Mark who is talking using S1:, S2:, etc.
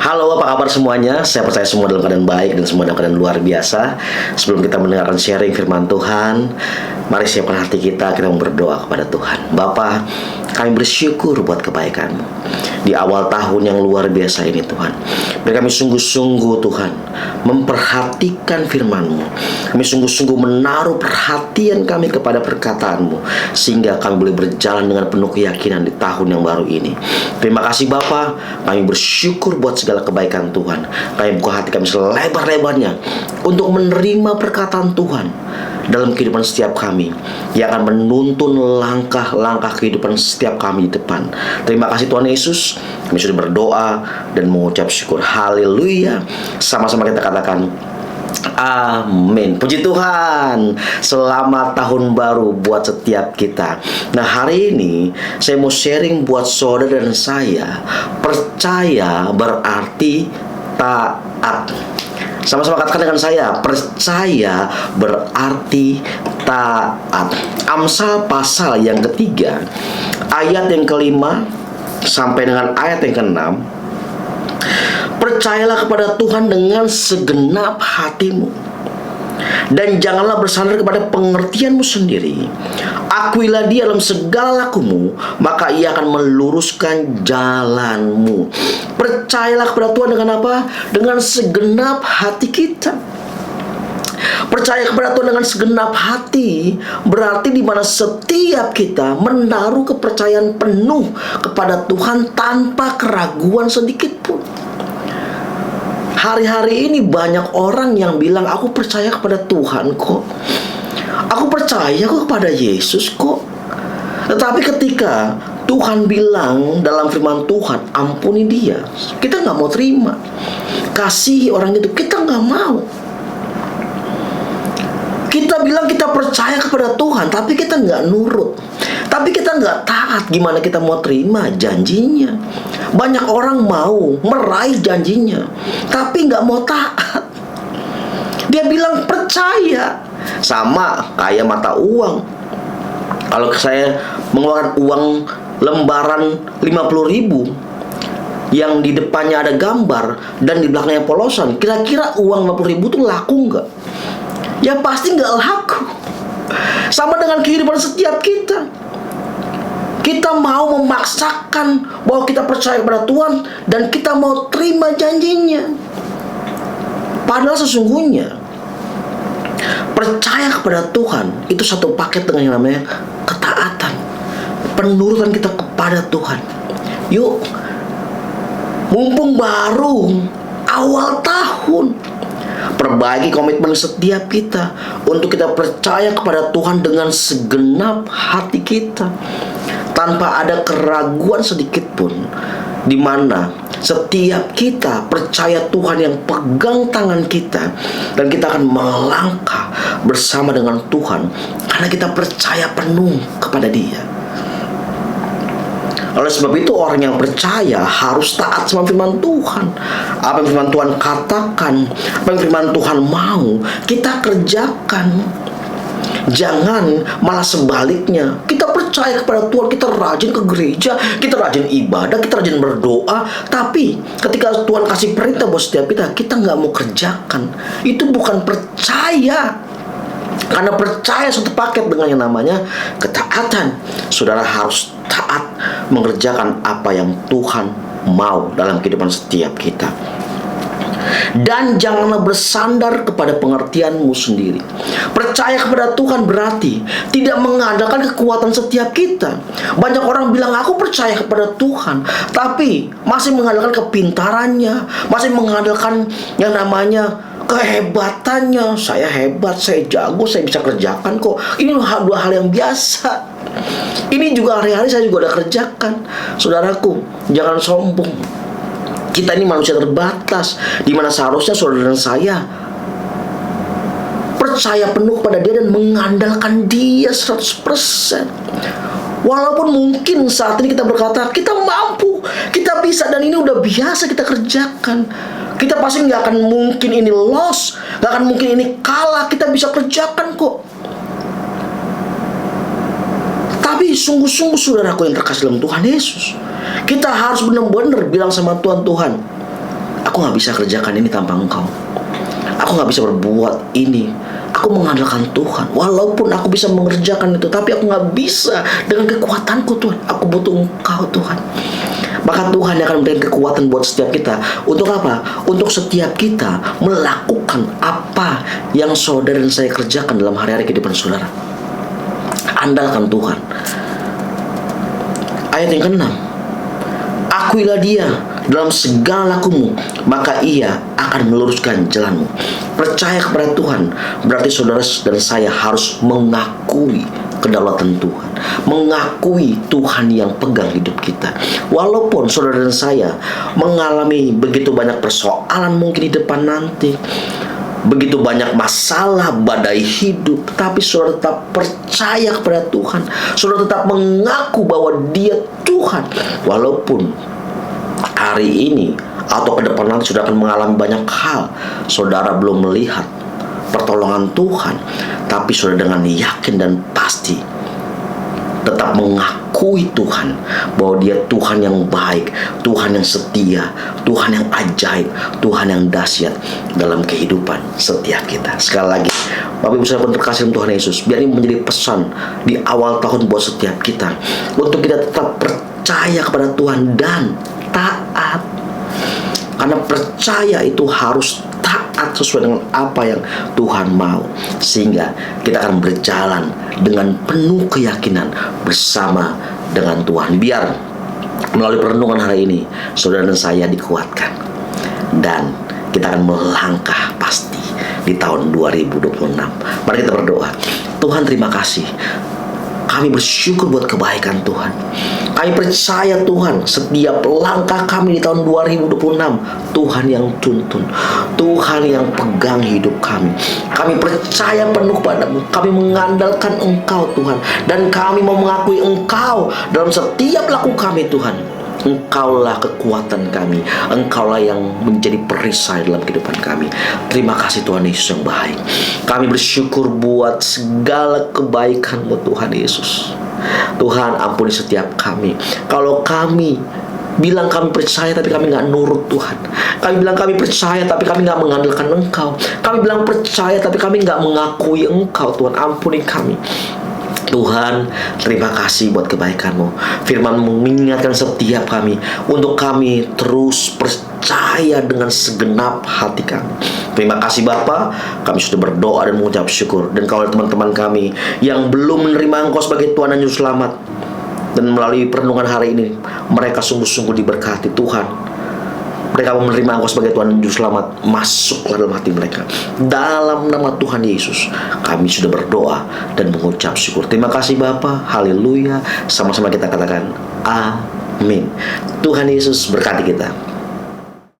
S1: Halo, apa kabar semuanya? Saya percaya semua dalam keadaan baik dan semua dalam keadaan luar biasa. Sebelum kita mendengarkan sharing firman Tuhan, mari siapkan hati kita mau berdoa kepada Tuhan. Bapa, kami bersyukur buat kebaikan-Mu di awal tahun yang luar biasa ini, Tuhan. Beri kami sungguh-sungguh, Tuhan, memperhatikan firman-Mu. Kami sungguh-sungguh menaruh perhatian kami kepada perkataan-Mu, sehingga kami boleh berjalan dengan penuh keyakinan di tahun yang baru ini. Terima kasih Bapa, kami bersyukur buat segala kebaikan Tuhan. Kami buka hati kami selebar-lebarnya untuk menerima perkataan Tuhan dalam kehidupan setiap kami, yang akan menuntun langkah-langkah kehidupan setiap kami di depan. Terima kasih Tuhan Yesus. Kami sudah berdoa dan mengucap syukur. Haleluya. Sama-sama kita katakan amin. Puji Tuhan. Selamat tahun baru buat setiap kita. Nah, hari ini saya mau sharing buat saudara dan saya. Percaya berarti taat. Sama-sama katakan dengan saya, percaya berarti taat. Amsal pasal yang ketiga, ayat yang kelima sampai dengan ayat yang keenam. Percayalah kepada Tuhan dengan segenap hatimu, dan janganlah bersandar kepada pengertianmu sendiri. Akuilah Dia dalam segala lakumu, maka Ia akan meluruskan jalanmu. Percayalah kepada Tuhan dengan apa? Dengan segenap hati kita. Percaya kepada Tuhan dengan segenap hati berarti di mana setiap kita menaruh kepercayaan penuh kepada Tuhan tanpa keraguan sedikit pun. Hari-hari ini banyak orang yang bilang, aku percaya kepada Tuhan kok, aku percaya kok kepada Yesus kok. Tetapi ketika Tuhan bilang dalam firman Tuhan, ampuni dia, kita gak mau terima. Kasihi orang itu, kita gak mau. Kita bilang kita percaya kepada Tuhan, tapi kita gak nurut, tapi kita gak taat. Gimana kita mau terima janjinya? Banyak orang mau meraih janjinya, tapi gak mau taat. Dia bilang percaya. Sama kayak mata uang. Kalau saya mengeluarkan uang lembaran 50.000 yang di depannya ada gambar dan di belakangnya polosan, kira-kira uang 50.000 itu laku nggak? Ya pasti nggak laku. Sama dengan kehidupan setiap kita. Kita mau memaksakan bahwa kita percaya kepada Tuhan dan kita mau terima janjinya. Padahal sesungguhnya percaya kepada Tuhan itu satu paket dengan yang namanya ketaatan, penurutan kita kepada Tuhan. Yuk, mumpung baru awal tahun, perbaiki komitmen setiap kita untuk kita percaya kepada Tuhan dengan segenap hati kita, tanpa ada keraguan sedikit pun, di mana setiap kita percaya Tuhan yang pegang tangan kita, dan kita akan melangkah bersama dengan Tuhan karena kita percaya penuh kepada Dia. Oleh sebab itu orang yang percaya harus taat sama firman Tuhan. Apa yang firman Tuhan katakan, apa yang firman Tuhan mau, kita kerjakan. Jangan malah sebaliknya. Kita percaya kepada Tuhan, kita rajin ke gereja, kita rajin ibadah, kita rajin berdoa, tapi ketika Tuhan kasih perintah buat setiap kita nggak mau kerjakan. Itu bukan percaya. Karena percaya satu paket dengan yang namanya ketaatan. Saudara harus taat mengerjakan apa yang Tuhan mau dalam kehidupan setiap kita. Dan janganlah bersandar kepada pengertianmu sendiri. Percaya kepada Tuhan berarti tidak mengandalkan kekuatan setiap kita. Banyak orang bilang aku percaya kepada Tuhan, tapi masih mengandalkan kepintarannya, masih mengandalkan yang namanya kehebatannya. Saya hebat, saya jago, saya bisa kerjakan kok. Ini dua hal yang biasa. Ini juga hari-hari saya juga udah kerjakan. Saudaraku, jangan sombong. Kita ini manusia terbatas, di mana seharusnya saudara dan saya percaya penuh pada Dia dan mengandalkan Dia 100%. Walaupun mungkin saat ini kita berkata kita mampu, kita bisa, dan ini udah biasa kita kerjakan. Kita pasti gak akan mungkin ini loss, gak akan mungkin ini kalah. Kita bisa kerjakan kok. Tapi sungguh-sungguh saudaraku yang terkasih dalam Tuhan Yesus, kita harus benar-benar bilang sama Tuhan, Tuhan, Aku nggak bisa kerjakan ini tanpa Engkau. Aku nggak bisa berbuat ini. Aku mengandalkan Tuhan. Walaupun aku bisa mengerjakan itu, tapi aku nggak bisa dengan kekuatanku Tuhan. Aku butuh Engkau Tuhan. Maka Tuhan yang akan memberikan kekuatan buat setiap kita. Untuk apa? Untuk setiap kita melakukan apa yang saudara dan saya kerjakan dalam hari-hari kehidupan saudara. Andalkan Tuhan. Ayat yang ke-6. Akuilah Dia dalam segala lakumu, maka Ia akan meluruskan jalanmu. Percaya kepada Tuhan berarti saudara dan saya harus mengakui kedaulatan Tuhan, mengakui Tuhan yang pegang hidup kita. Walaupun saudara dan saya mengalami begitu banyak persoalan mungkin di depan nanti, begitu banyak masalah, badai hidup, tapi saudara tetap percaya kepada Tuhan. Saudara tetap mengaku bahwa Dia Tuhan. Walaupun hari ini atau ke depan nanti saudara akan mengalami banyak hal, saudara belum melihat pertolongan Tuhan, tapi saudara dengan yakin dan pasti tetap mengakui Tuhan bahwa Dia Tuhan yang baik, Tuhan yang setia, Tuhan yang ajaib, Tuhan yang dahsyat dalam kehidupan setiap kita. Sekali lagi, Bapak Ibu saudara terkasih Tuhan Yesus, biar ini menjadi pesan di awal tahun buat setiap kita, untuk kita tetap percaya kepada Tuhan dan taat. Karena percaya itu harus taat sesuai dengan apa yang Tuhan mau, sehingga kita akan berjalan dengan penuh keyakinan bersama dengan Tuhan. Biar melalui perenungan hari ini saudara dan saya dikuatkan, dan kita akan melangkah pasti di tahun 2026. Mari kita berdoa. Tuhan, terima kasih. Kami bersyukur buat kebaikan Tuhan. Kami percaya Tuhan, setiap langkah kami di tahun 2026, Tuhan yang tuntun, Tuhan yang pegang hidup kami. Kami percaya penuh padamu. Kami mengandalkan Engkau Tuhan, dan kami mau mengakui Engkau dalam setiap laku kami Tuhan. Engkaulah kekuatan kami, Engkaulah yang menjadi perisai dalam kehidupan kami. Terima kasih Tuhan Yesus yang baik. Kami bersyukur buat segala kebaikan-Mu Tuhan Yesus. Tuhan, ampuni setiap kami. Kalau kami bilang kami percaya tapi kami gak nurut Tuhan, kami bilang kami percaya tapi kami gak mengandalkan Engkau, kami bilang percaya tapi kami gak mengakui Engkau, Tuhan, ampuni kami. Tuhan, terima kasih buat kebaikan-Mu. Firman mengingatkan setiap kami untuk kami terus percaya dengan segenap hati kami. Terima kasih Bapa, kami sudah berdoa dan mengucap syukur. Dan kalau teman-teman kami yang belum menerima Engkau sebagai Tuhan dan Juru Selamat, dan melalui perenungan hari ini mereka sungguh-sungguh diberkati Tuhan, mereka menerima Engkau sebagai Tuhan dan Juru Selamat, masuklah dalam hati mereka. Dalam nama Tuhan Yesus, kami sudah berdoa dan mengucap syukur. Terima kasih Bapa, haleluya. Sama-sama kita katakan amin. Tuhan Yesus berkati kita.